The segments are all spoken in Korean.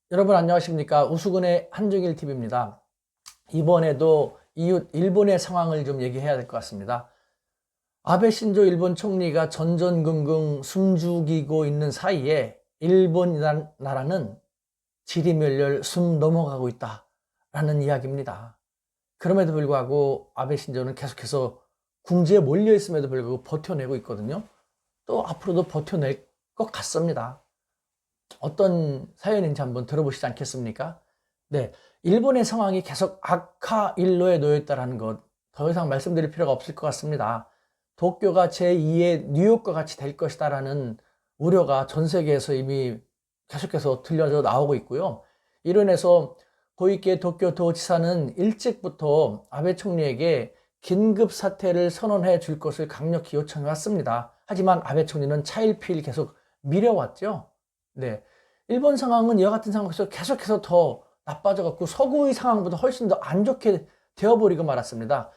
여러분 안녕하십니까? 우수근의 한중일TV입니다. 이번에도 이웃 일본의 상황을 좀 얘기해야 될 것 같습니다. 아베 신조 일본 총리가 전전긍긍 숨죽이고 있는 사이에 일본이라는 나라는 지리멸렬 숨 넘어가고 있다라는 이야기입니다. 그럼에도 불구하고 아베 신조는 계속해서 궁지에 몰려 있음에도 불구하고 버텨내고 있거든요. 또 앞으로도 버텨낼 것 같습니다. 어떤 사연인지 한번 들어보시지 않겠습니까? 네, 일본의 상황이 계속 악화 일로에 놓여 있다는 것, 더 이상 말씀드릴 필요가 없을 것 같습니다. 도쿄가 제2의 뉴욕과 같이 될 것이다라는 우려가 전 세계에서 이미 계속해서 들려져 나오고 있고요. 이로 인해서 고이케 도쿄도지사는 일찍부터 아베 총리에게 긴급 사퇴를 선언해 줄 것을 강력히 요청해 왔습니다. 하지만 아베 총리는 차일피일 계속 미뤄왔죠. 네, 일본 상황은 이와 같은 상황에서 계속해서 더 나빠져갖고 서구의 상황보다 훨씬 더 안 좋게 되어버리고 말았습니다.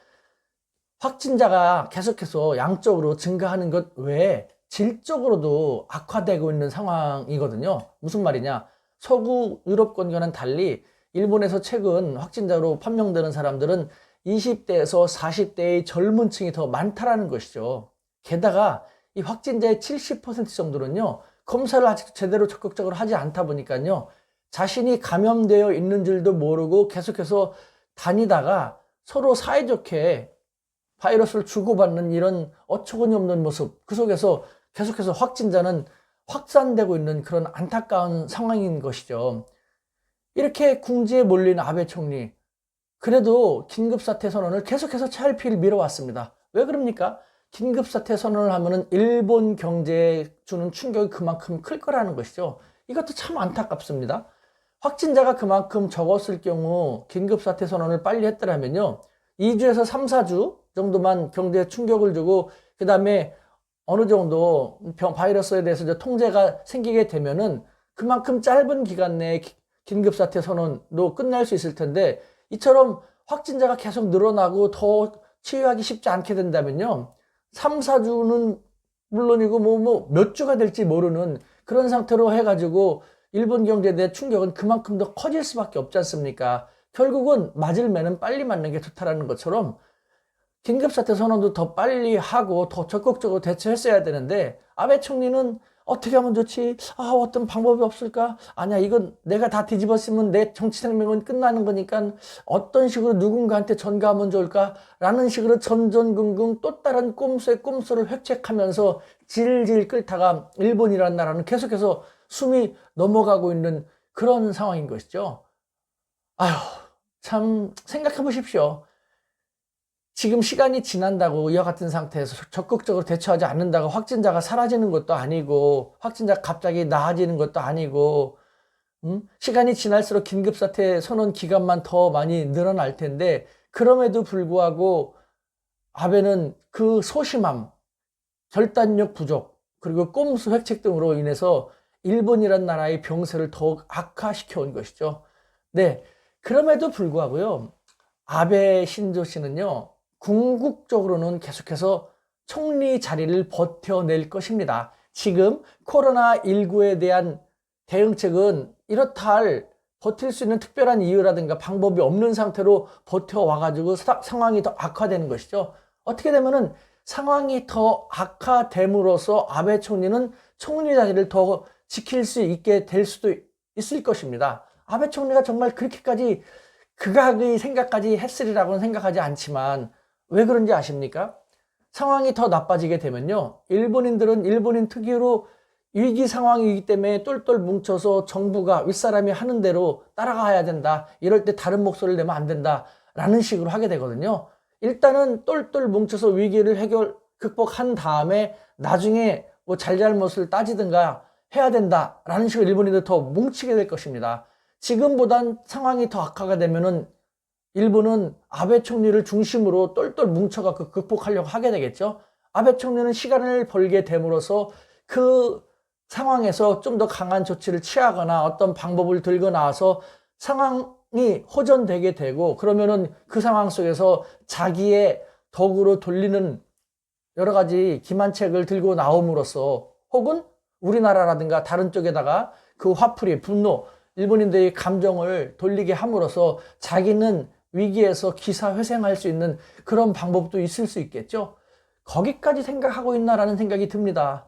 확진자가 계속해서 양적으로 증가하는 것 외에 질적으로도 악화되고 있는 상황이거든요. 무슨 말이냐? 서구 유럽권과는 달리 일본에서 최근 확진자로 판명되는 사람들은 20대에서 40대의 젊은 층이 더 많다라는 것이죠. 게다가 이 확진자의 70% 정도는요, 검사를 아직 제대로 적극적으로 하지 않다 보니까요, 자신이 감염되어 있는 줄도 모르고 계속해서 다니다가 서로 사이좋게 바이러스를 주고받는 이런 어처구니 없는 모습, 그 속에서 계속해서 확진자는 확산되고 있는 그런 안타까운 상황인 것이죠. 이렇게 궁지에 몰린 아베 총리, 그래도 긴급사태 선언을 계속해서 차일피일 미뤄왔습니다. 왜 그럽니까? 긴급사태 선언을 하면은 일본 경제에 주는 충격이 그만큼 클 거라는 것이죠. 이것도 참 안타깝습니다. 확진자가 그만큼 적었을 경우 긴급사태 선언을 빨리 했더라면요, 2주에서 3, 4주 정도만 경제에 충격을 주고 그 다음에 어느 정도 바이러스에 대해서 이제 통제가 생기게 되면은 그만큼 짧은 기간 내에 긴급사태 선언도 끝날 수 있을 텐데, 이처럼 확진자가 계속 늘어나고 더 치유하기 쉽지 않게 된다면요, 3, 4주는 물론이고 몇 주가 될지 모르는 그런 상태로 해가지고 일본 경제에 대한 충격은 그만큼 더 커질 수밖에 없지 않습니까? 결국은 맞을 매는 빨리 맞는 게 좋다라는 것처럼 긴급사태 선언도 더 빨리 하고 더 적극적으로 대처했어야 되는데, 아베 총리는 어떻게 하면 좋지? 어떤 방법이 없을까? 아니야, 이건 내가 다 뒤집었으면 내 정치 생명은 끝나는 거니까 어떤 식으로 누군가한테 전가하면 좋을까? 라는 식으로 전전긍긍 또 다른 꼼수에 꼼수를 획책하면서 질질 끓다가 일본이라는 나라는 계속해서 숨이 넘어가고 있는 그런 상황인 것이죠. 아휴, 참 생각해 보십시오. 지금 시간이 지난다고 이와 같은 상태에서 적극적으로 대처하지 않는다고 확진자가 사라지는 것도 아니고, 확진자가 갑자기 나아지는 것도 아니고, 시간이 지날수록 긴급사태 선언 기간만 더 많이 늘어날 텐데, 그럼에도 불구하고 아베는 그 소심함, 결단력 부족, 그리고 꼼수 획책 등으로 인해서 일본이란 나라의 병세를 더욱 악화시켜 온 것이죠. 네, 그럼에도 불구하고요, 아베 신조 씨는요, 궁극적으로는 계속해서 총리 자리를 버텨낼 것입니다. 지금 코로나19에 대한 대응책은 이렇다 할 버틸 수 있는 특별한 이유라든가 방법이 없는 상태로 버텨와가지고 상황이 더 악화되는 것이죠. 어떻게 되면은 상황이 더 악화됨으로써 아베 총리는 총리 자리를 더 지킬 수 있게 될 수도 있을 것입니다. 아베 총리가 정말 그렇게까지 극악의 생각까지 했으리라고는 생각하지 않지만, 왜 그런지 아십니까? 상황이 더 나빠지게 되면요, 일본인들은 일본인 특유로 위기 상황이기 때문에 똘똘 뭉쳐서 정부가 윗사람이 하는 대로 따라가야 된다, 이럴 때 다른 목소리를 내면 안 된다 라는 식으로 하게 되거든요. 일단은 똘똘 뭉쳐서 위기를 극복한 다음에 나중에 뭐 잘잘못을 따지든가 해야 된다 라는 식으로 일본인들 더 뭉치게 될 것입니다. 지금보단 상황이 더 악화가 되면은 일본은 아베 총리를 중심으로 똘똘 뭉쳐갖고 극복하려고 하게 되겠죠. 아베 총리는 시간을 벌게 됨으로써 그 상황에서 좀 더 강한 조치를 취하거나 어떤 방법을 들고 나와서 상황이 호전되게 되고, 그러면은 그 상황 속에서 자기의 덕으로 돌리는 여러 가지 기만책을 들고 나옴으로써, 혹은 우리나라라든가 다른 쪽에다가 그 화풀이, 분노, 일본인들의 감정을 돌리게 함으로써 자기는 위기에서 기사회생할 수 있는 그런 방법도 있을 수 있겠죠. 거기까지 생각하고 있나라는 생각이 듭니다.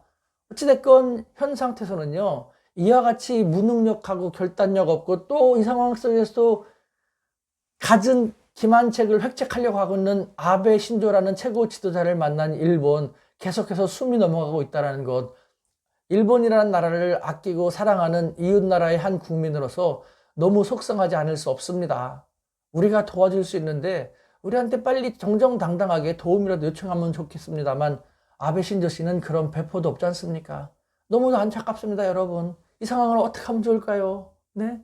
어찌됐건 현 상태에서는요, 이와 같이 무능력하고 결단력 없고 또 이 상황 속에서 갖은 기만책을 획책하려고 하고 있는 아베 신조라는 최고 지도자를 만난 일본, 계속해서 숨이 넘어가고 있다는 것, 일본이라는 나라를 아끼고 사랑하는 이웃나라의 한 국민으로서 너무 속상하지 않을 수 없습니다. 우리가 도와줄 수 있는데 우리한테 빨리 정정당당하게 도움이라도 요청하면 좋겠습니다만, 아베 신조 씨는 그런 배포도 없지 않습니까? 너무 안타깝습니다, 여러분. 이 상황을 어떻게 하면 좋을까요? 네?